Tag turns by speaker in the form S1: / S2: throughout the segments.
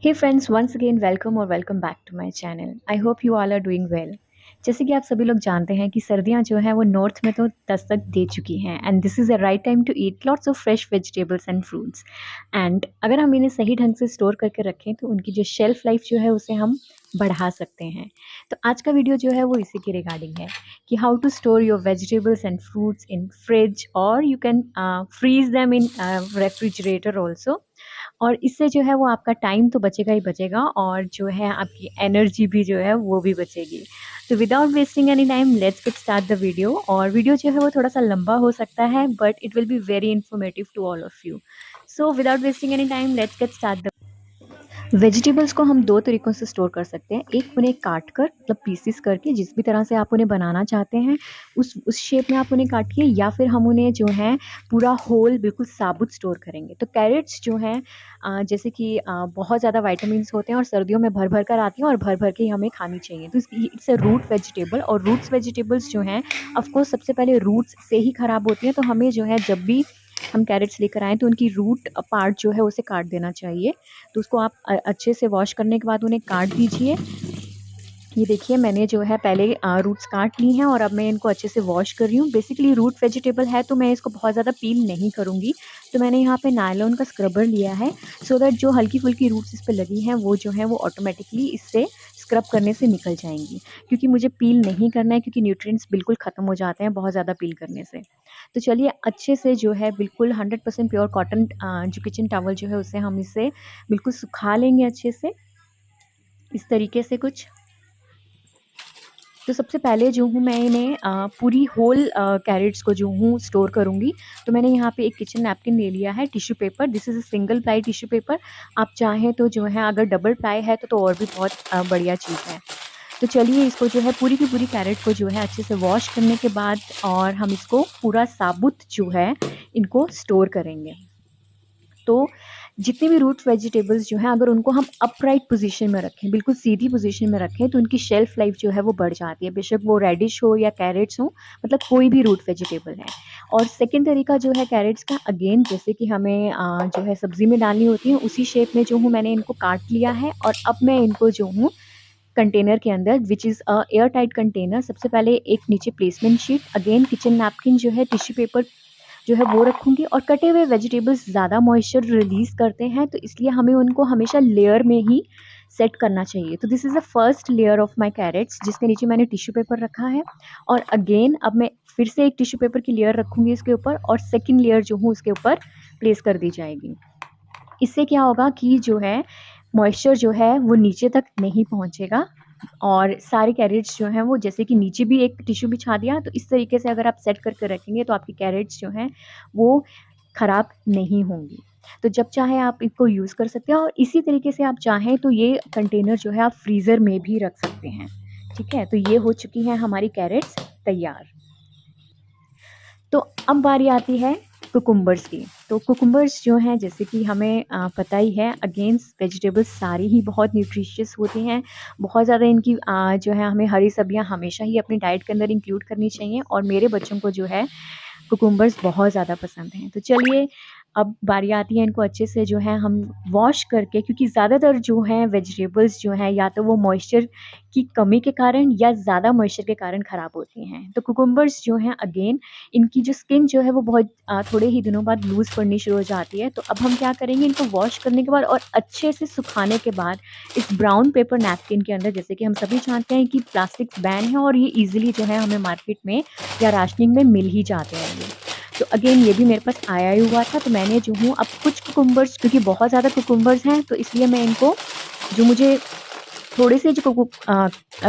S1: हे friends, once again welcome और welcome back to my channel. I hope you all are doing well. जैसे कि आप सभी लोग जानते हैं कि सर्दियां जो हैं वो नॉर्थ में तो दस्तक दे चुकी हैं and this is a right time to eat lots of fresh vegetables and fruits. And अगर हम इन्हें सही ढंग से स्टोर करके रखें तो उनकी जो शेल्फ लाइफ जो है उसे हम बढ़ा सकते हैं। तो आज का वीडियो जो है वो इसी के रिगार्डिंग है कि how to store your vegetables and fruits in fridge और you can freeze them in refrigerator also. और इससे जो है वो आपका टाइम तो बचेगा ही बचेगा और जो है आपकी एनर्जी भी जो है वो भी बचेगी। तो without wasting any time let's get start the video. और वीडियो जो है वो थोड़ा सा लंबा हो सकता है but it will be very informative to all of you. So without wasting any time let's get start the. Vegetables को हम दो तरीक़ों से स्टोर कर सकते हैं। एक, उन्हें काट कर मतलब पीसेस करके जिस भी तरह से आप उन्हें बनाना चाहते हैं उस शेप में आप उन्हें काटिए, या फिर हम उन्हें जो है पूरा होल बिल्कुल साबुत स्टोर करेंगे। तो कैरेट्स जो हैं जैसे कि बहुत ज़्यादा विटामिन्स होते हैं और सर्दियों में भर भर कर आती हैं और भर भर के ही हमें खानी चाहिए। तो इट्स अ रूट वेजिटेबल, और रूट्स वेजिटेबल्स जो हैं ऑफ कोर्स सबसे पहले रूट्स से ही ख़राब होती हैं। तो हमें जो है जब भी हम कैरेट्स लेकर आएँ तो उनकी रूट पार्ट जो है उसे काट देना चाहिए। तो उसको आप अच्छे से वॉश करने के बाद उन्हें काट दीजिए। ये देखिए मैंने जो है पहले रूट्स काट ली हैं और अब मैं इनको अच्छे से वॉश कर रही हूँ। बेसिकली रूट वेजिटेबल है तो मैं इसको बहुत ज़्यादा पील नहीं करूँगी। तो मैंने यहाँ पे नायलॉन का स्क्रबर लिया है सो दैट जो हल्की फुल्की रूट्स इस पे लगी हैं वो जो है वो ऑटोमेटिकली इससे स्क्रब करने से निकल जाएंगी, क्योंकि मुझे पील नहीं करना है क्योंकि न्यूट्रिएंट्स बिल्कुल ख़त्म हो जाते हैं बहुत ज़्यादा पील करने से। तो चलिए अच्छे से जो है बिल्कुल 100% प्योर कॉटन जो किचन टॉवल जो है उसे हम इसे बिल्कुल सुखा लेंगे अच्छे से इस तरीके से कुछ। तो सबसे पहले जो हूँ मैं इन्हें पूरी होल कैरेट्स को जो हूँ स्टोर करूँगी। तो मैंने यहाँ पे एक किचन नैपकिन ले लिया है, tissue paper, this is a single ply tissue paper. आप चाहें तो जो है अगर डबल प्लाई है तो और भी बहुत बढ़िया चीज़ है। तो चलिए इसको जो है पूरी की पूरी कैरेट को जो है अच्छे से वॉश करने के बाद और हम इसको पूरा साबुत जो है इनको स्टोर करेंगे। तो जितने भी रूट वेजिटेबल्स जो हैं अगर उनको हम अपराइट पोजीशन में रखें, बिल्कुल सीधी पोजीशन में रखें, तो उनकी शेल्फ लाइफ जो है वो बढ़ जाती है, बेशक वो रेडिश हो या कैरेट्स हो, मतलब कोई भी रूट वेजिटेबल है। और सेकंड तरीका जो है कैरेट्स का, अगेन जैसे कि हमें जो है सब्जी में डालनी होती है उसी शेप में जो हूँ मैंने इनको काट लिया है। और अब मैं इनको जो हूँ कंटेनर के अंदर, which is a air tight container, सबसे पहले एक नीचे placement sheet, again kitchen napkin जो है, टिश्यू पेपर जो है वो रखूँगी। और कटे हुए वेजिटेबल्स ज़्यादा मॉइस्चर रिलीज़ करते हैं तो इसलिए हमें उनको हमेशा लेयर में ही सेट करना चाहिए। तो this is the first layer of my carrots जिसके नीचे मैंने टिश्यू पेपर रखा है। और अगेन अब मैं फिर से एक टिश्यू पेपर की लेयर रखूँगी इसके ऊपर और सेकंड लेयर जो हूँ उसके ऊपर प्लेस कर दी जाएगी। इससे क्या होगा कि जो है मॉइस्चर जो है वो नीचे तक नहीं पहुँचेगा और सारे कैरेट्स जो हैं वो, जैसे कि नीचे भी एक टिश्यू बिछा दिया, तो इस तरीके से अगर आप सेट करके रखेंगे तो आपकी कैरेट्स जो हैं वो ख़राब नहीं होंगी। तो जब चाहे आप इसको यूज़ कर सकते हैं और इसी तरीके से आप चाहें तो ये कंटेनर जो है आप फ्रीज़र में भी रख सकते हैं। ठीक है, तो ये हो चुकी हैं हमारी कैरेट्स तैयार। तो अब बारी आती है कुकुम्बर्स की। तो कुकुम्बर्स जो हैं जैसे कि हमें पता ही है, अगेंस्ट वेजिटेबल्स सारी ही बहुत न्यूट्रिशियस होती हैं। बहुत ज़्यादा इनकी जो है हमें हरी सब्जियां हमेशा ही अपनी डाइट के अंदर इंक्लूड करनी चाहिए और मेरे बच्चों को जो है कुकुम्बर्स बहुत ज़्यादा पसंद हैं। तो चलिए अब बारी आती है इनको अच्छे से जो है हम वॉश करके, क्योंकि ज़्यादातर जो हैं वेजिटेबल्स जो हैं या तो वो मॉइस्चर की कमी के कारण या ज़्यादा मॉइस्चर के कारण ख़राब होती हैं। तो कुकुम्बर्स जो हैं अगेन इनकी जो स्किन जो है वो बहुत थोड़े ही दिनों बाद लूज़ पड़नी शुरू हो जाती है। तो अब हम क्या करेंगे, इनको वॉश करने के बाद और अच्छे से सुखाने के बाद इस ब्राउन पेपर नैपकिन के अंदर, जैसे कि हम सभी जानते हैं कि प्लास्टिक बैन है और ये ईज़िली जो है हमें मार्केट में या राशनिंग में मिल ही जाते हैं ये। तो अगेन ये भी मेरे पास आया ही हुआ था, तो मैंने जो हूँ अब कुछ कुकुम्बर्स, क्योंकि बहुत ज़्यादा कुकुम्बर्स हैं तो इसलिए मैं इनको जो मुझे थोड़े से जो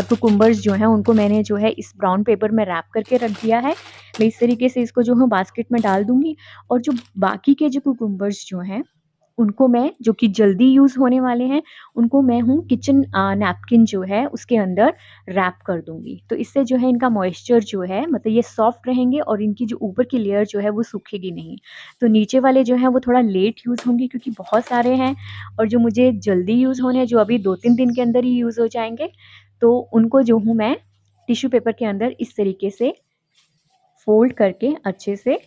S1: कुकुम्बर्स जो हैं उनको मैंने जो है इस ब्राउन पेपर में रैप करके रख दिया है। मैं इस तरीके से इसको जो हूँ बास्केट में डाल दूँगी और जो बाकी के जो कुकुम्बर्स जो हैं उनको मैं, जो कि जल्दी यूज़ होने वाले हैं, उनको मैं हूँ किचन नैपकिन जो है उसके अंदर रैप कर दूँगी। तो इससे जो है इनका मॉइस्चर जो है, मतलब ये सॉफ्ट रहेंगे और इनकी जो ऊपर की लेयर जो है वो सूखेगी नहीं। तो नीचे वाले जो हैं वो थोड़ा लेट यूज़ होंगे क्योंकि बहुत सारे हैं, और जो मुझे जल्दी यूज़ होने हैं, जो अभी 2-3 दिन के अंदर ही यूज़ हो जाएँगे, तो उनको जो हूँ मैं टिश्यू पेपर के अंदर इस तरीके से फ़ोल्ड करके अच्छे से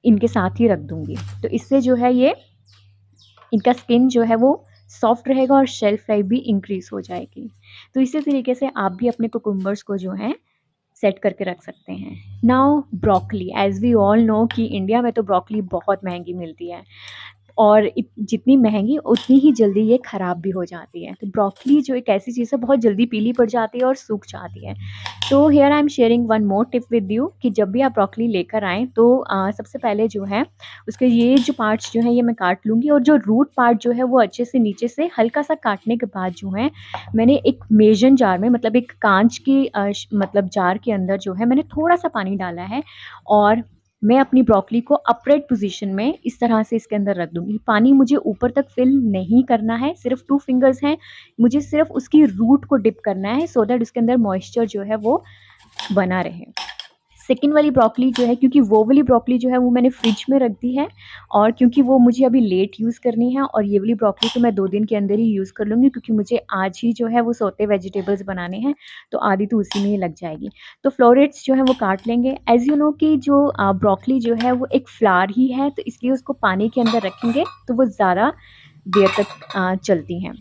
S1: इनके साथ ही रख दूँगी। तो इससे जो है ये इनका स्किन जो है वो सॉफ्ट रहेगा और शेल्फ लाइफ भी इंक्रीज़ हो जाएगी। तो इसी तरीके से आप भी अपने कुकुम्बर्स को जो है सेट करके रख सकते हैं। Now broccoli, as we all know कि इंडिया में तो ब्रोकली बहुत महँगी मिलती है और जितनी महँगी उतनी ही जल्दी ये ख़राब भी हो जाती है। तो ब्रोकली जो एक ऐसी चीज़ है बहुत जल्दी पीली पड़ जाती है और सूख जाती है। तो here I am sharing one more tip with you कि जब भी आप ब्रोकली लेकर आएँ तो सबसे पहले जो है उसके ये जो पार्ट्स जो हैं ये मैं काट लूँगी और जो रूट पार्ट जो है वो अच्छे से नीचे से हल्का-सा काटने के बाद जो है मैंने एक मेसन जार में मतलब एक काँच की मतलब जार के अंदर जो है मैंने थोड़ा-सा पानी डाला है और मैं अपनी ब्रोकली को अपराइट पोज़ीशन में इस तरह से इसके अंदर रख दूँगी। पानी मुझे ऊपर तक फ़िल नहीं करना है, सिर्फ़ 2 फिंगर्स हैं, मुझे सिर्फ़ उसकी रूट को डिप करना है सो दैट उसके अंदर मॉइस्चर जो है वो बना रहे। सेकंड वाली ब्रोकली जो है क्योंकि वो वाली ब्रोकली जो है वो मैंने फ्रिज में रख दी है और क्योंकि वो मुझे अभी लेट यूज़ करनी है और ये वाली ब्रोकली तो मैं 2 दिन के अंदर ही यूज़ कर लूँगी क्योंकि मुझे आज ही जो है वो सौते वेजिटेबल्स बनाने हैं, तो आधी तो उसी में ही लग जाएगी। तो फ्लोरेट्स जो है वो काट लेंगे। एज़ यू नो कि जो ब्रोकली जो है वो एक फ्लावर ही है, तो इसलिए उसको पानी के अंदर रखेंगे तो वो ज़्यादा देर तक चलती हैं।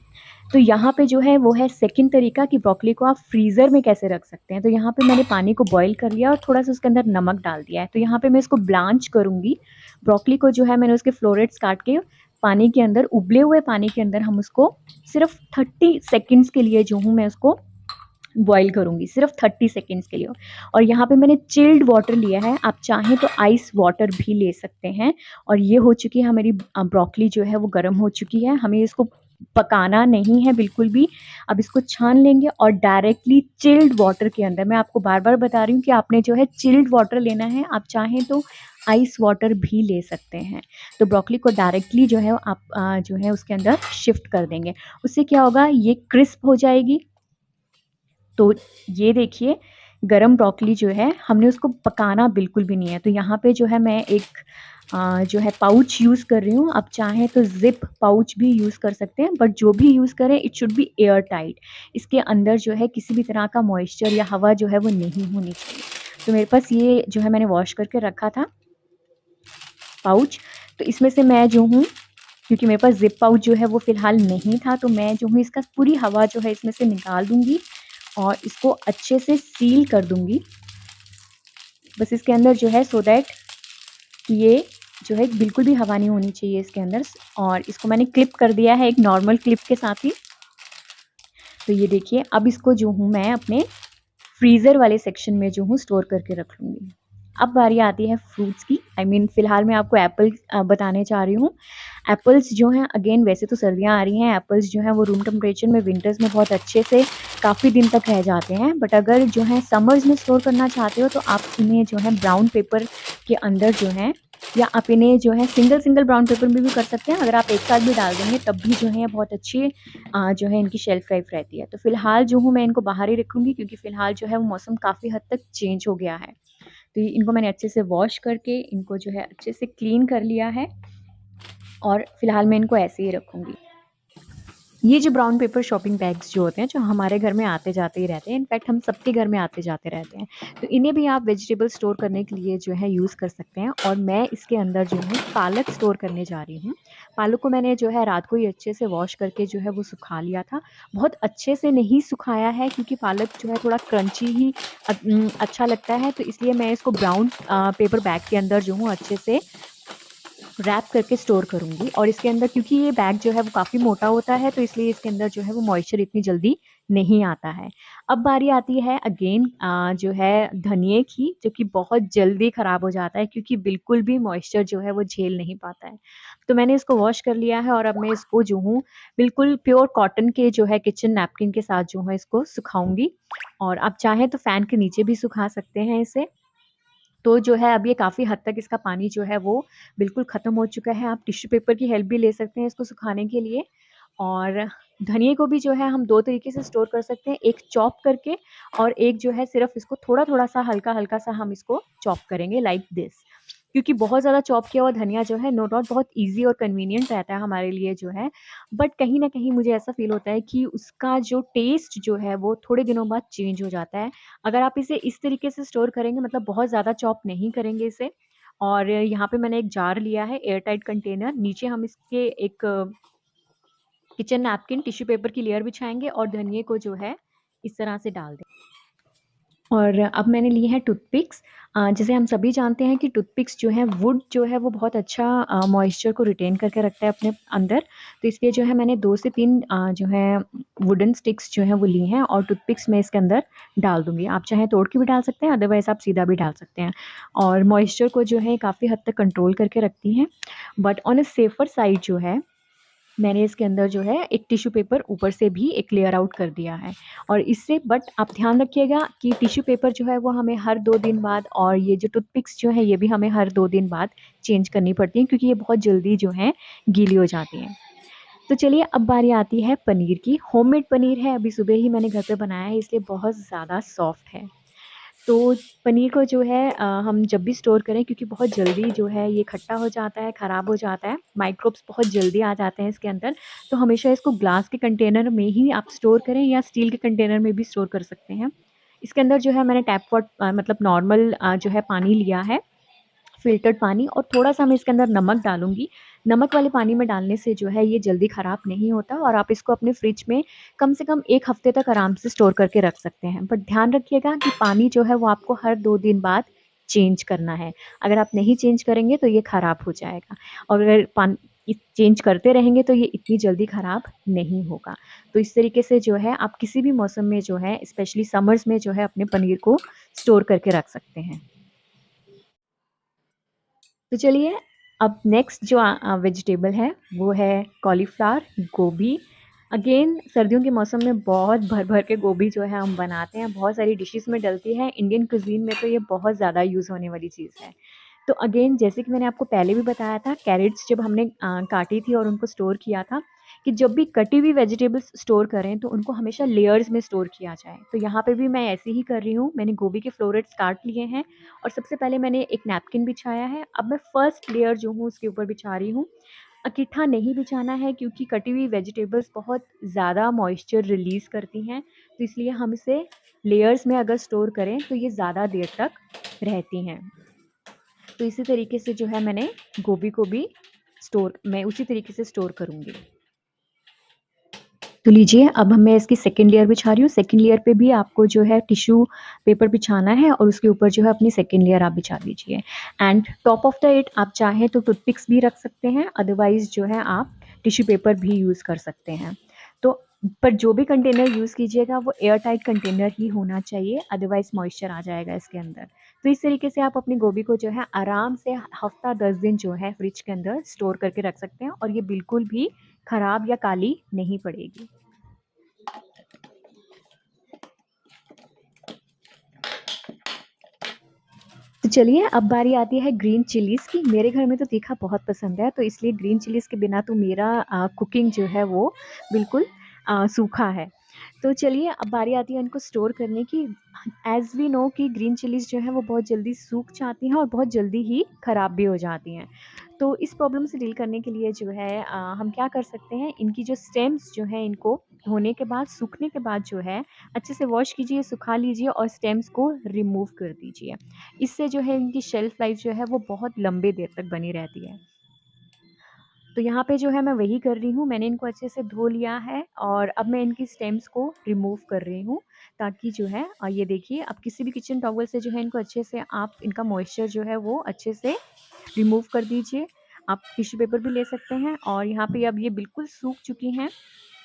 S1: तो यहाँ पे जो है वो है सेकंड तरीका कि ब्रोकली को आप फ्रीज़र में कैसे रख सकते हैं। तो यहाँ पे मैंने पानी को बॉयल कर लिया और थोड़ा-सा उसके अंदर नमक डाल दिया है। तो यहाँ पे मैं इसको ब्लांच करूँगी। ब्रोकली को जो है मैंने उसके फ्लोरेट्स काट के पानी के अंदर उबले हुए पानी के अंदर हम उसको सिर्फ़ 30 सेकंड्स के लिए जो हूँ मैं उसको बॉयल करूँगी, सिर्फ़ 30 सेकंड्स के लिए। और यहाँ पे मैंने चिल्ड वाटर लिया है, आप चाहें तो आइस वाटर भी ले सकते हैं। और ये हो चुकी है हमारी ब्रोकली जो है वो गर्म हो चुकी है, हमें इसको पकाना नहीं है बिल्कुल भी। अब इसको छान लेंगे और डायरेक्टली चिल्ड वाटर के अंदर, मैं आपको बार-बार बता रही हूँ कि आपने जो है चिल्ड वाटर लेना है, आप चाहें तो आइस वाटर भी ले सकते हैं। तो ब्रोकली को डायरेक्टली जो है आप जो है उसके अंदर शिफ्ट कर देंगे। उससे क्या होगा, ये क्रिस्प हो जाएगी। तो ये देखिए गरम ब्रोकली जो है हमने उसको पकाना बिल्कुल भी नहीं है। तो यहाँ पे जो है मैं एक जो है पाउच यूज़ कर रही हूँ। आप चाहें तो ज़िप पाउच भी यूज़ कर सकते हैं, बट जो भी यूज़ करें it should B air tight. इसके अंदर जो है किसी भी तरह का मॉइस्चर या हवा जो है वो नहीं होनी चाहिए। तो मेरे पास ये जो है मैंने वॉश करके रखा था पाउच, तो इसमें से मैं जो हूँ, क्योंकि मेरे पास ज़िप पाउच जो है वो फ़िलहाल नहीं था, तो मैं जो हूँ इसका पूरी हवा जो है इसमें से निकाल दूँगी और इसको अच्छे से सील कर दूँगी। बस इसके अंदर जो है सो दैट ये जो है बिल्कुल भी हवा नहीं होनी चाहिए इसके अंदर। और इसको मैंने क्लिप कर दिया है एक नॉर्मल क्लिप के साथ ही। तो ये देखिए अब इसको जो हूँ मैं अपने फ्रीज़र वाले सेक्शन में जो हूँ स्टोर करके रख लूँगी। अब बारी आती है फ्रूट्स की। आई मीन फ़िलहाल मैं आपको एप्पल बताने चाह रही हूँ। एप्पल्स जो हैं अगेन वैसे तो सर्दियाँ आ रही हैं, एप्पल्स जो हैं वो रूम टेम्परेचर में विंटर्स में बहुत अच्छे से काफ़ी दिन तक रह जाते हैं। बट अगर जो है समर्स में स्टोर करना चाहते हो तो आप इन्हें जो है ब्राउन पेपर के अंदर जो है, या आप इन्हें जो है सिंगल ब्राउन पेपर में भी कर सकते हैं। अगर आप एक साथ भी डाल देंगे तब भी जो है बहुत अच्छी जो है इनकी शेल्फ लाइफ रहती है। तो फ़िलहाल जो हूँ मैं इनको बाहर ही रखूँगी क्योंकि फ़िलहाल जो है वो मौसम काफ़ी हद तक चेंज हो गया है। तो इनको मैंने अच्छे से वॉश करके इनको जो है अच्छे से क्लीन कर लिया है और फ़िलहाल मैं इनको ऐसे ही रखूँगी। ये जो ब्राउन पेपर शॉपिंग बैग्स जो होते हैं, जो हमारे घर में आते-जाते ही रहते हैं, इनफैक्ट हम सबके घर में आते-जाते रहते हैं। तो इन्हें भी आप वेजिटेबल स्टोर करने के लिए जो है यूज़ कर सकते हैं। और मैं इसके अंदर जो है पालक स्टोर करने जा रही हूँ। पालक को मैंने जो है रात को ही अच्छे से वॉश करके जो है वो सुखा लिया था। बहुत अच्छे से नहीं सुखाया है क्योंकि पालक जो है थोड़ा क्रंची ही अच्छा लगता है, तो इसलिए मैं इसको ब्राउन पेपर बैग के अंदर जो हूँ अच्छे से रैप करके स्टोर करूँगी। और इसके अंदर क्योंकि ये बैग जो है वो काफ़ी मोटा होता है, तो इसलिए इसके अंदर जो है वो मॉइस्चर इतनी जल्दी नहीं आता है। अब बारी आती है अगेन जो है धनिये की, जो कि बहुत जल्दी ख़राब हो जाता है क्योंकि बिल्कुल भी मॉइस्चर जो है वो झेल नहीं पाता है। तो मैंने इसको वॉश कर लिया है और अब मैं इसको जो हूँ बिल्कुल प्योर कॉटन के जो है किचन नैपकिन के साथ जो है इसको सुखाऊँगी। और आप चाहें तो फ़ैन के नीचे भी सुखा सकते हैं इसे। तो जो है अब ये काफ़ी हद तक इसका पानी जो है वो बिल्कुल ख़त्म हो चुका है। आप टिश्यू पेपर की हेल्प भी ले सकते हैं इसको सुखाने के लिए। और धनिये को भी जो है हम 2 तरीके से स्टोर कर सकते हैं, एक चॉप करके और एक जो है सिर्फ़ इसको थोड़ा-थोड़ा सा हल्का-हल्का सा हम इसको चॉप करेंगे लाइक दिस। क्योंकि बहुत ज़्यादा चॉप किया हुआ धनिया जो है नो डाउट बहुत ईज़ी और कन्वीनिएंट रहता है हमारे लिए जो है। बट कहीं न कहीं मुझे ऐसा फ़ील होता है कि उसका जो टेस्ट जो है वो थोड़े दिनों बाद चेंज हो जाता है। अगर आप इसे इस तरीके से स्टोर करेंगे, मतलब बहुत ज़्यादा चॉप नहीं करेंगे इसे। और यहाँ पे मैंने एक जार लिया है एयर टाइट कंटेनर, नीचे हम इसके एक किचन नैपकिन, टिश्यू पेपर की लेयर बिछाएँगे और धनिये को जो है इस तरह से डाल दें। और अब मैंने लिए हैं टूथपिक्स। जैसे हम सभी जानते हैं कि टूथपिक्स जो है वुड जो है वो बहुत अच्छा मॉइस्चर को रिटेन करके रखता है अपने अंदर। तो इसलिए जो है मैंने 2 से 3 जो है वुडन स्टिक्स जो हैं वो ली हैं और टूथपिक्स मैं इसके अंदर डाल दूँगी। आप चाहें तोड़ के भी डाल सकते हैं, अदरवाइज़ आप सीधा भी डाल सकते हैं। और मॉइस्चर को जो है काफ़ी हद तक कंट्रोल करके रखती हैं। But on a safer side जो है मैंने इसके अंदर जो है एक टिश्यू पेपर ऊपर से भी एक लेयर आउट कर दिया है। और इससे बट आप ध्यान रखिएगा कि टिश्यू पेपर जो है वो हमें हर 2 दिन बाद और ये जो टूथपिक्स जो है ये भी हमें हर 2 दिन बाद चेंज करनी पड़ती हैं, क्योंकि ये बहुत जल्दी जो है गीली हो जाती हैं। तो चलिए अब बारी आती है पनीर की। होममेड पनीर है, अभी सुबह ही मैंने घर पे बनाया है, इसलिए बहुत ज़्यादा सॉफ्ट है। तो पनीर को जो है हम जब भी स्टोर करें, क्योंकि बहुत जल्दी जो है ये खट्टा हो जाता है, ख़राब हो जाता है, माइक्रोब्स बहुत जल्दी आ जाते हैं इसके अंदर, तो हमेशा इसको ग्लास के कंटेनर में ही आप स्टोर करें या स्टील के कंटेनर में भी स्टोर कर सकते हैं। इसके अंदर जो है मैंने मतलब नॉर्मल जो है पानी लिया है, फ़िल्टर्ड पानी, और थोड़ा-सा मैं इसके अंदर नमक डालूँगी। नमक वाले पानी में डालने से जो है ये जल्दी ख़राब नहीं होता और आप इसको अपने फ्रिज में कम से कम 1 हफ़्ते तक आराम से स्टोर करके रख सकते हैं। बट ध्यान रखिएगा कि पानी जो है वो आपको हर 2 दिन बाद चेंज करना है। अगर आप नहीं चेंज करेंगे तो ये ख़राब हो जाएगा, और अगर चेंज करते रहेंगे तो ये इतनी जल्दी ख़राब नहीं होगा। तो इस तरीके से जो है आप किसी भी मौसम में जो है, स्पेशली समर्स में जो है, अपने पनीर को स्टोर करके रख सकते हैं। तो चलिए अब नेक्स्ट जो वेजिटेबल है वो है कॉलीफ्लावर, गोभी। अगेन सर्दियों के मौसम में बहुत भर-भर के गोभी जो है हम बनाते हैं, बहुत सारी डिशेज़ में डलती है। इंडियन कुज़ीन में तो ये बहुत ज़्यादा यूज़ होने वाली चीज़ है। तो अगेन जैसे कि मैंने आपको पहले भी बताया था, कैरेट्स जब हमने काटी थी और उनको स्टोर किया था, कि जब भी कटी हुई वेजिटेबल्स स्टोर करें तो उनको हमेशा लेयर्स में स्टोर किया जाए। तो यहाँ पे भी मैं ऐसे ही कर रही हूँ। मैंने गोभी के फ्लोरेट्स काट लिए हैं और सबसे पहले मैंने एक नैपकिन बिछाया है। अब मैं फर्स्ट लेयर जो हूँ उसके ऊपर बिछा रही हूँ। इकट्ठा नहीं बिछाना है, क्योंकि कटी हुई वेजिटेबल्स बहुत ज़्यादा मॉइस्चर रिलीज़ करती हैं, तो इसलिए हम इसे लेयर्स में अगर स्टोर करें तो ये ज़्यादा देर तक रहती हैं। तो इसी तरीके से जो है मैंने गोभी को भी मैं उसी तरीके से स्टोर करूँगी। तो लीजिए अब मैं इसकी सेकंड लेयर बिछा रही हूँ। सेकंड लेयर पे भी आपको जो है टिश्यू पेपर बिछाना है और उसके ऊपर जो है अपनी सेकंड लेयर आप बिछा दीजिए। And top of the it आप चाहें तो टूथपिक्स भी रख सकते हैं, अदरवाइज़ जो है आप टिश्यू पेपर भी यूज़ कर सकते हैं। तो पर जो भी कंटेनर यूज़ कीजिएगा वो एयर टाइट कंटेनर ही होना चाहिए, अदरवाइज़ मॉइस्चर आ जाएगा इसके अंदर। तो इस तरीके से आप अपनी गोभी को जो है आराम से हफ़्ता 10 दिन जो है फ्रिज के अंदर स्टोर करके रख सकते हैं और ये बिल्कुल भी खराब या काली नहीं पड़ेगी। तो चलिए अब बारी आती है ग्रीन चिलीज़ की। मेरे घर में तो तीखा बहुत पसंद है, तो इसलिए ग्रीन चिलीज़ के बिना तो मेरा कुकिंग जो है वो बिल्कुल सूखा है। तो चलिए अब बारी आती है इनको स्टोर करने की। एज़ वी नो कि ग्रीन चिलीज़ जो है वो बहुत जल्दी सूख जाती हैं और बहुत जल्दी ही ख़राब भी हो जाती हैं। तो इस प्रॉब्लम से डील करने के लिए जो है हम क्या कर सकते हैं, इनकी जो स्टेम्स जो हैं इनको धोने के बाद, सूखने के बाद जो है अच्छे से वॉश कीजिए, सुखा लीजिए और स्टेम्स को रिमूव कर दीजिए। इससे जो है इनकी शेल्फ लाइफ जो है वो बहुत लंबे देर तक बनी रहती है। तो यहाँ पे जो है मैं वही कर रही हूँ, मैंने इनको अच्छे से धो लिया है और अब मैं इनकी स्टेम्स को रिमूव कर रही हूँ, ताकि जो है ये देखिए अब किसी भी किचन टॉवल से जो है इनको अच्छे से आप इनका मॉइस्चर जो है वो अच्छे से रिमूव कर दीजिए। आप टिश्यू पेपर भी ले सकते हैं और यहाँ पे अब ये बिल्कुल सूख चुकी हैं।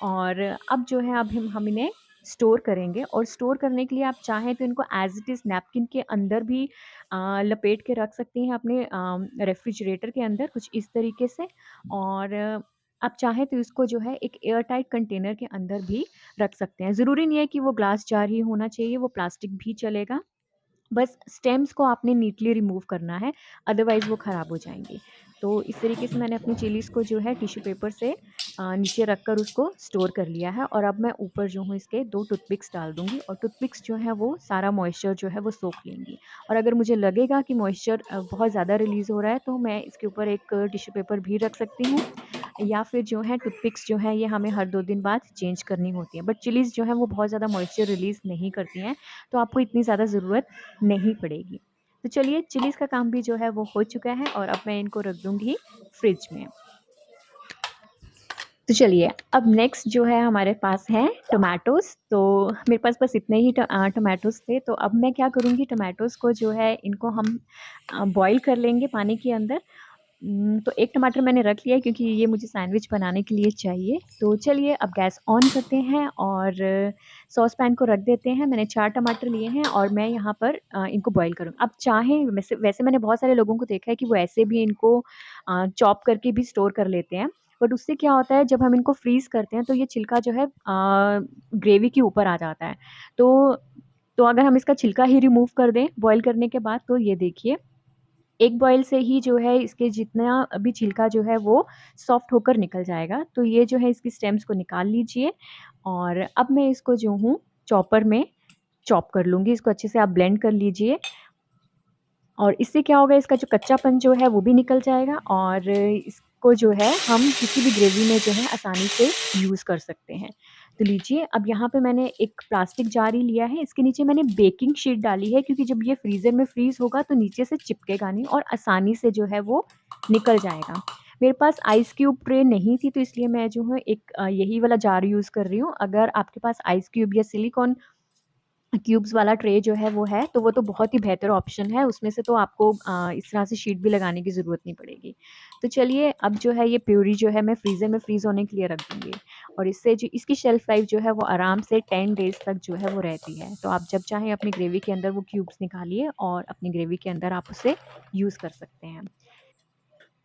S1: और अब जो है अब हम इन्हें स्टोर करेंगे, और स्टोर करने के लिए आप चाहें तो इनको एज़ इट इज़ नैपकिन के अंदर भी लपेट के रख सकती हैं अपने रेफ्रिजरेटर के अंदर कुछ इस तरीके से। और आप चाहें तो इसको जो है एक एयर टाइट कंटेनर के अंदर भी रख सकते हैं। ज़रूरी नहीं है कि वो ग्लास जार ही होना चाहिए, वो प्लास्टिक भी चलेगा। बस स्टेम्स को आपने नीटली रिमूव करना है, अदरवाइज़ वो ख़राब हो जाएँगी। तो इस तरीके से मैंने अपनी चिलीज़ को जो है टिश्यू पेपर से नीचे रखकर उसको स्टोर कर लिया है, और अब मैं ऊपर जो हूँ इसके 2 टूथपिक्स डाल दूँगी और टूथपिक्स जो है वो सारा मॉइस्चर जो है वो सोख लेंगी। और अगर मुझे लगेगा कि मॉइस्चर बहुत ज़्यादा रिलीज़ हो रहा है तो मैं इसके ऊपर एक टिश्यू पेपर भी रख सकती हूँ, या फिर जो है टूथपिक्स जो है ये हमें हर 2 दिन बाद चेंज करनी होती है। बट चिलीज़ जो है वो बहुत ज़्यादा मॉइस्चर रिलीज़ नहीं करती हैं, तो आपको इतनी ज़्यादा ज़रूरत नहीं पड़ेगी। तो चलिए चिलीज़ का काम भी जो है वो हो चुका है और अब मैं इनको रख दूँगी फ्रिज में। तो चलिए, अब नेक्स्ट जो है हमारे पास है टोमेटोज़। तो मेरे पास बस इतने ही टोमेटोज़ थे, तो अब मैं क्या करूँगी, टोमेटोज़ को जो है इनको हम बॉयल कर लेंगे पानी के अंदर। तो 1 टमाटर मैंने रख लिया है क्योंकि ये मुझे सैंडविच बनाने के लिए चाहिए। तो चलिए अब गैस ऑन करते हैं और सॉस पैन को रख देते हैं। मैंने 4 टमाटर लिए हैं और मैं यहाँ पर इनको बॉयल करूँ। अब चाहें, वैसे वैसे मैंने बहुत सारे लोगों को देखा है कि वो ऐसे भी इनको चॉप करके भी स्टोर कर लेते हैं। बट उससे क्या होता है, जब हम इनको फ्रीज़ करते हैं तो ये छिलका जो है ग्रेवी के ऊपर आ जाता है। तो अगर हम इसका छिलका ही रिमूव कर दें बॉयल करने के बाद, तो ये देखिए, एक बॉयल से ही जो है इसके जितना भी छिलका जो है वो सॉफ्ट होकर निकल जाएगा। तो ये जो है इसकी स्टेम्स को निकाल लीजिए और अब मैं इसको जो हूँ चॉपर में चॉप कर लूँगी। इसको अच्छे से आप ब्लेंड कर लीजिए और इससे क्या होगा, इसका जो कच्चापन जो है वो भी निकल जाएगा और इसको जो है हम किसी भी ग्रेवी में जो है आसानी से यूज़ कर सकते हैं। तो लीजिए, अब यहाँ पे मैंने एक प्लास्टिक जार ही लिया है, इसके नीचे मैंने बेकिंग शीट डाली है क्योंकि जब ये फ्रीज़र में फ्रीज़ होगा तो नीचे से चिपकेगा नहीं और आसानी से जो है वो निकल जाएगा। मेरे पास आइस क्यूब ट्रे नहीं थी, तो इसलिए मैं जो है एक यही वाला जार यूज़ कर रही हूँ। अगर आपके पास आइस क्यूब या सिलिकॉन क्यूब्स वाला ट्रे जो है वो है, तो वो तो बहुत ही बेहतर ऑप्शन है, उसमें से तो आपको इस तरह से शीट भी लगाने की ज़रूरत नहीं पड़ेगी। तो चलिए, अब जो है ये प्यूरी जो है मैं फ्रीज़र में फ्रीज़ होने के लिए रख दूँगी और इससे जो इसकी शेल्फ लाइफ़ जो है वो आराम से 10 डेज़ तक जो है वो रहती है। तो आप जब चाहें अपनी ग्रेवी के अंदर वो क्यूब्स निकालिए और अपनी ग्रेवी के अंदर आप उसे यूज़ कर सकते हैं।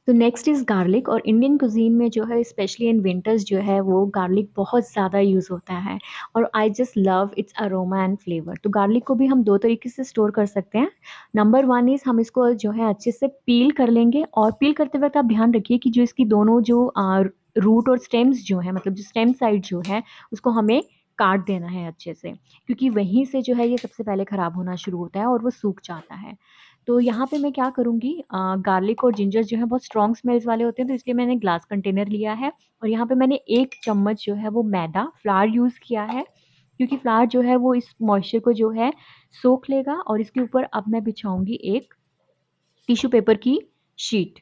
S1: तो नेक्स्ट इज़ गार्लिक। और इंडियन कुज़ीन में जो है स्पेशली इन विंटर्स जो है वो गार्लिक बहुत ज़्यादा यूज़ होता है और I just love it's aroma and flavour. तो गार्लिक को भी हम 2 तरीके से स्टोर कर सकते हैं। नंबर 1 इज़ हम इसको जो है अच्छे से पील कर लेंगे और पील करते वक़्त आप ध्यान रखिए कि जो इसकी दोनों जो रूट और स्टेम्स जो हैं, मतलब जो स्टेम साइड जो है उसको हमें काट देना है अच्छे से, क्योंकि वहीं से जो है ये सबसे पहले ख़राब होना शुरू होता है और वो सूख जाता है। तो यहाँ पे मैं क्या करूँगी, गार्लिक और जिंजर जो है बहुत स्ट्रॉन्ग स्मेल्स वाले होते हैं, तो इसलिए मैंने ग्लास कंटेनर लिया है और यहाँ पे मैंने 1 चम्मच जो है वो मैदा फ्लावर यूज़ किया है, क्योंकि फ्लावर जो है वो इस मॉइस्चर को जो है सोख लेगा और इसके ऊपर अब मैं बिछाऊँगी एक टिश्यू पेपर की शीट।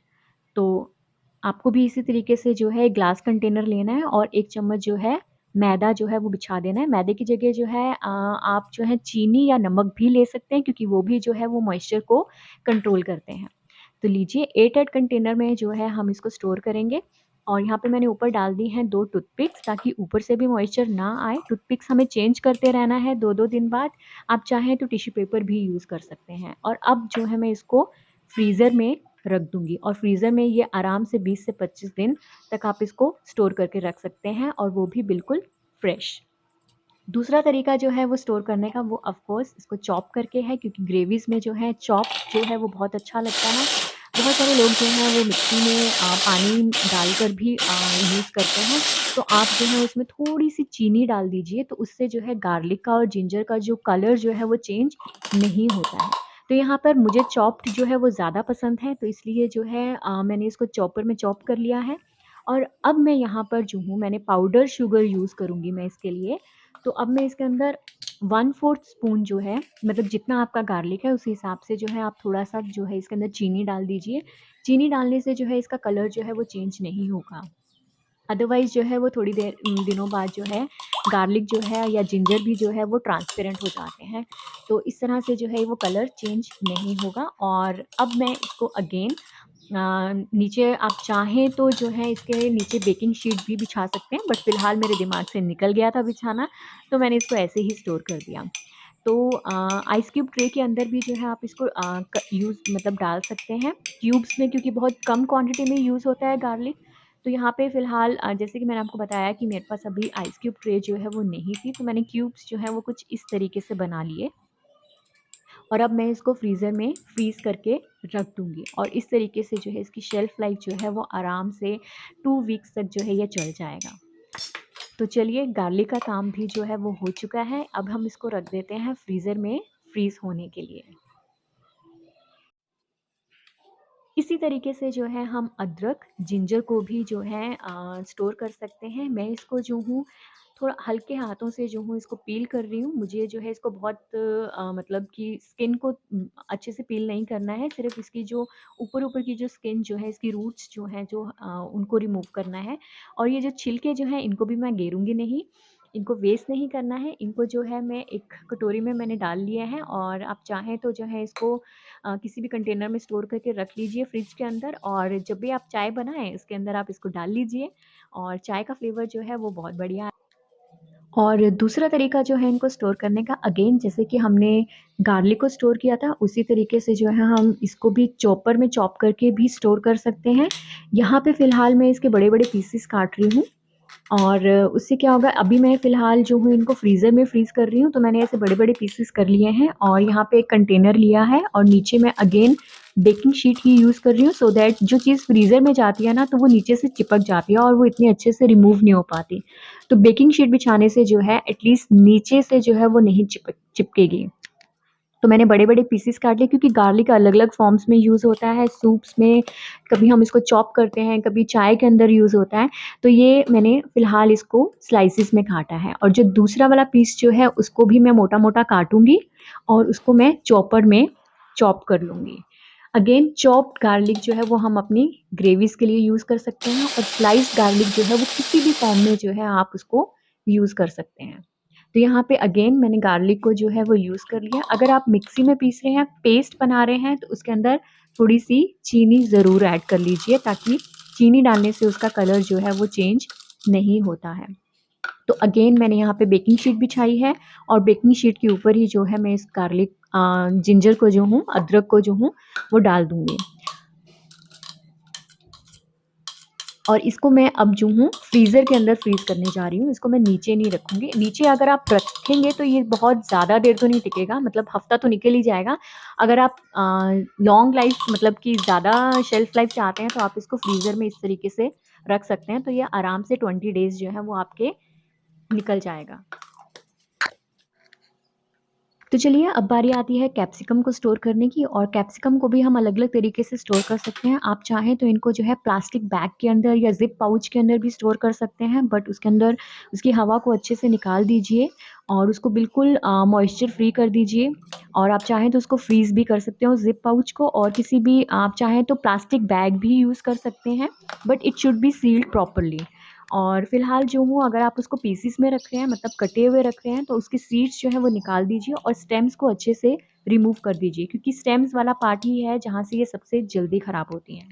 S1: तो आपको भी इसी तरीके से जो है ग्लास कंटेनर लेना है और 1 चम्मच जो है मैदा जो है वो बिछा देना है। मैदे की जगह जो है आप जो है चीनी या नमक भी ले सकते हैं, क्योंकि वो भी जो है वो मॉइस्चर को कंट्रोल करते हैं। तो लीजिए, एयरटाइट कंटेनर में जो है हम इसको स्टोर करेंगे और यहाँ पे मैंने ऊपर डाल दी हैं 2 टूथपिक्स, ताकि ऊपर से भी मॉइस्चर ना आए। टूथपिक्स हमें चेंज करते रहना है 2-2 दिन बाद। आप चाहें तो टिश्यू पेपर भी यूज़ कर सकते हैं और अब जो है मैं इसको फ्रीज़र में रख दूँगी और फ्रीज़र में ये आराम से 20 से 25 दिन तक आप इसको स्टोर करके रख सकते हैं और वो भी बिल्कुल फ्रेश। दूसरा तरीका जो है वो स्टोर करने का, वो ऑफ़ कोर्स इसको चॉप करके है, क्योंकि ग्रेवीज़ में जो है चॉप जो है वो बहुत अच्छा लगता है। बहुत सारे लोग जो हैं वो मिक्सी में पानी डालकर भी यूज़ करते हैं। तो आप जो है उसमें थोड़ी-सी चीनी डाल दीजिए, तो उससे जो है गार्लिक का और जिंजर का जो कलर जो है वो चेंज नहीं होता है। तो यहाँ पर मुझे चॉप्ड जो है वो ज़्यादा पसंद है, तो इसलिए जो है मैंने इसको चॉपर में चॉप कर लिया है और अब मैं यहाँ पर जो हूँ, मैंने पाउडर शुगर यूज़ करूँगी मैं इसके लिए। तो अब मैं इसके अंदर 1/4 स्पून जो है, मतलब जितना आपका गार्लिक है उस हिसाब से जो है आप थोड़ा-सा जो है इसके अंदर चीनी डाल दीजिए। चीनी डालने से जो है इसका कलर जो है वो चेंज नहीं होगा। अदरवाइज़ जो है वो थोड़ी देर दिनों बाद जो है गार्लिक जो है या जिंजर भी जो है वो ट्रांसपेरेंट हो जाते हैं। तो इस तरह से जो है वो कलर चेंज नहीं होगा और अब मैं इसको अगेन नीचे आप चाहें तो जो है इसके नीचे बेकिंग शीट भी बिछा सकते हैं, बट फ़िलहाल मेरे दिमाग से निकल गया था बिछाना, तो मैंने इसको ऐसे ही स्टोर कर दिया। तो आइस क्यूब ट्रे के अंदर भी जो है आप इसको यूज़ मतलब डाल सकते हैं क्यूब्स में, क्योंकि बहुत कम क्वांटिटी में यूज़ होता है गार्लिक। तो यहाँ पे फ़िलहाल जैसे कि मैंने आपको बताया कि मेरे पास अभी आइस क्यूब ट्रे जो है वो नहीं थी, तो मैंने क्यूब्स जो है वो कुछ इस तरीके से बना लिए और अब मैं इसको फ्रीज़र में फ्रीज़ करके रख दूँगी और इस तरीके से जो है इसकी शेल्फ़ लाइफ़ जो है वो आराम से 2 वीक्स तक जो है ये चल जाएगा। तो चलिए, गार्लिक का काम भी जो है वो हो चुका है, अब हम इसको रख देते हैं फ्रीज़र में फ्रीज़ होने के लिए। इसी तरीके से जो है हम अदरक, जिंजर को भी जो है स्टोर कर सकते हैं। मैं इसको जो हूँ थोड़ा हल्के हाथों से जो हूँ इसको पील कर रही हूँ। मुझे जो है इसको बहुत मतलब कि स्किन को अच्छे से पील नहीं करना है, सिर्फ़ इसकी जो ऊपर-ऊपर की जो स्किन जो है, इसकी रूट्स जो हैं जो उनको रिमूव करना है। और ये जो छिलके जो हैं इनको भी मैं गेरूँगी नहीं, इनको वेस्ट नहीं करना है। इनको जो है मैं एक कटोरी में मैंने डाल लिया है और आप चाहें तो जो है इसको किसी भी कंटेनर में स्टोर करके रख लीजिए फ्रिज के अंदर, और जब भी आप चाय बनाएँ इसके अंदर आप इसको डाल लीजिए और चाय का फ्लेवर जो है वो बहुत बढ़िया। और दूसरा तरीका जो है इनको स्टोर करने का, अगेन जैसे कि हमने गार्लिक को स्टोर किया था उसी तरीके से जो है हम इसको भी चॉपर में चॉप करके भी स्टोर कर सकते हैं। यहाँ पे फ़िलहाल मैं इसके बड़े-बड़े पीसेस काट रही हूँ और उससे क्या होगा, अभी मैं फ़िलहाल जो हूँ इनको फ्रीज़र में फ्रीज़ कर रही हूँ, तो मैंने ऐसे बड़े-बड़े पीसेस कर लिए हैं और यहाँ पे एक कंटेनर लिया है और नीचे मैं अगेन बेकिंग शीट ही यूज़ कर रही हूँ, सो दैट जो चीज़ फ्रीज़र में जाती है ना तो वो नीचे से चिपक जाती है और वो इतनी अच्छे से रिमूव नहीं हो पाती। तो बेकिंग शीट बिछाने से जो है एटलीस्ट नीचे से जो है वो नहीं चिपकेगी। तो मैंने बड़े-बड़े पीसेस काट लिए क्योंकि गार्लिक अलग-अलग फ़ॉर्म्स में यूज़ होता है, सूप्स में, कभी हम इसको चॉप करते हैं, कभी चाय के अंदर यूज़ होता है। तो ये मैंने फ़िलहाल इसको स्लाइसेस में काटा है और जो दूसरा वाला पीस जो है उसको भी मैं मोटा-मोटा काटूँगी और उसको मैं चॉपर में चॉप कर लूँगी। अगेन चॉप्ड गार्लिक जो है वो हम अपनी ग्रेवीज़ के लिए यूज़ कर सकते हैं और स्लाइस्ड गार्लिक जो है वो किसी भी फ़ॉर्म में जो है आप उसको यूज़ कर सकते हैं। तो यहाँ पे अगेन मैंने गार्लिक को जो है वो यूज़ कर लिया। अगर आप मिक्सी में पीस रहे हैं, पेस्ट बना रहे हैं, तो उसके अंदर थोड़ी-सी चीनी ज़रूर ऐड कर लीजिए ताकि चीनी डालने से उसका कलर जो है वो चेंज नहीं होता है। तो अगेन मैंने यहाँ पे बेकिंग शीट बिछाई है और बेकिंग शीट के ऊपर ही जो है मैं इस गार्लिक जिंजर को जो हूँ, अदरक को जो हूँ वो डाल दूँगी। और इसको मैं अब जो हूँ फ्रीज़र के अंदर फ्रीज़ करने जा रही हूँ। इसको मैं नीचे नहीं रखूँगी। नीचे अगर आप रखेंगे तो ये बहुत ज़्यादा देर तो नहीं टिकेगा, मतलब हफ़्ता तो निकल ही जाएगा। अगर आप लॉन्ग लाइफ़ मतलब कि ज़्यादा शेल्फ़ लाइफ़ चाहते हैं तो आप इसको फ्रीज़र में इस तरीके से रख सकते हैं। तो ये आराम से 20 डेज़ जो है वो आपके निकल जाएगा। तो चलिए अब बारी आती है कैप्सिकम को स्टोर करने की, और कैप्सिकम को भी हम अलग-अलग तरीके से स्टोर कर सकते हैं। आप चाहें तो इनको जो है प्लास्टिक बैग के अंदर या ज़िप पाउच के अंदर भी स्टोर कर सकते हैं, बट उसके अंदर उसकी हवा को अच्छे से निकाल दीजिए और उसको बिल्कुल मॉइस्चर फ्री कर दीजिए। और आप चाहें तो उसको फ्रीज़ भी कर सकते हो ज़िप पाउच को, और किसी भी आप चाहें तो प्लास्टिक बैग भी यूज़ कर सकते हैं, but it should be sealed properly. और फ़िलहाल जो हूँ अगर आप उसको पीसेस में रख रहे हैं, मतलब कटे हुए रख रहे हैं, तो उसकी सीड्स जो है वो निकाल दीजिए और स्टेम्स को अच्छे से रिमूव कर दीजिए, क्योंकि स्टेम्स वाला पार्ट ही है जहाँ से ये सबसे जल्दी ख़राब होती हैं।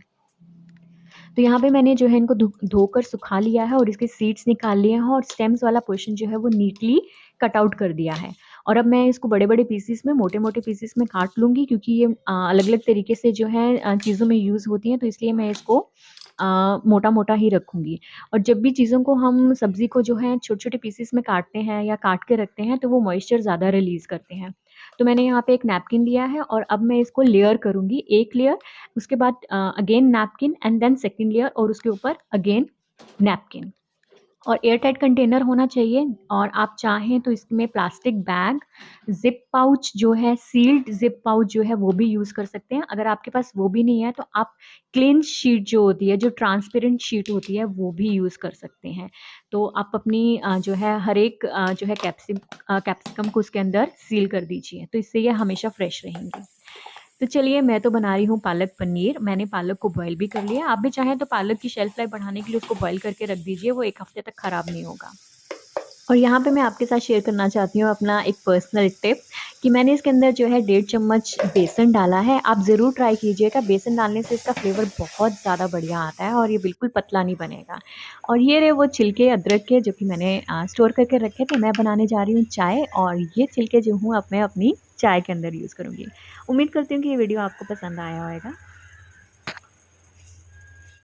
S1: तो यहाँ पे मैंने जो है इनको धोकर सुखा लिया है और इसके सीड्स निकाल लिए हैं और स्टेम्स वाला पोर्शन जो है वो नीटली कट आउट कर दिया है। और अब मैं इसको बड़े-बड़े पीसेस में, मोटे-मोटे पीसेस में काट लूँगी, क्योंकि ये अलग-अलग तरीके से जो है चीज़ों में यूज़ होती हैं, तो इसलिए मैं इसको मोटा-मोटा ही रखूँगी। और जब भी चीज़ों को हम सब्ज़ी को जो है छोटे-छोटे पीसेस में काटते हैं या काट के रखते हैं, तो वो मॉइस्चर ज़्यादा रिलीज़ करते हैं। तो मैंने यहाँ पे एक नैपकिन लिया है और अब मैं इसको लेयर करूँगी, एक लेयर, उसके बाद again napkin and then second layer और उसके ऊपर अगेन नैपकिन। और एयर टाइट कंटेनर होना चाहिए, और आप चाहें तो इसमें प्लास्टिक बैग, ज़िप पाउच जो है, सील्ड ज़िप पाउच जो है वो भी यूज़ कर सकते हैं। अगर आपके पास वो भी नहीं है तो आप क्लीन शीट जो होती है, जो ट्रांसपेरेंट शीट होती है, वो भी यूज़ कर सकते हैं। तो आप अपनी जो है हर एक जो है कैप्सिकम को उसके अंदर सील कर दीजिए, तो इससे ये हमेशा फ्रेश रहेंगी। तो चलिए मैं तो बना रही हूँ पालक पनीर। मैंने पालक को बॉयल भी कर लिया। आप भी चाहें तो पालक की शेल्फ लाइफ बढ़ाने के लिए उसको बॉयल करके रख दीजिए, वो 1 हफ्ते तक ख़राब नहीं होगा। और यहाँ पे मैं आपके साथ शेयर करना चाहती हूँ अपना एक पर्सनल टिप, कि मैंने इसके अंदर जो है 1.5 चम्मच बेसन डाला है। आप ज़रूर ट्राई कीजिएगा, बेसन डालने से इसका फ्लेवर बहुत ज़्यादा बढ़िया आता है और ये बिल्कुल पतला नहीं बनेगा। और ये रहे वो छिलके अदरक के जो कि मैंने स्टोर करके रखे थे। मैं बनाने जा रही हूँ चाय, और ये छिलके जो हूँ अब मैं अपनी चाय के अंदर यूज़ करूँगी। उम्मीद करती हूँ कि ये वीडियो आपको पसंद आया होगा।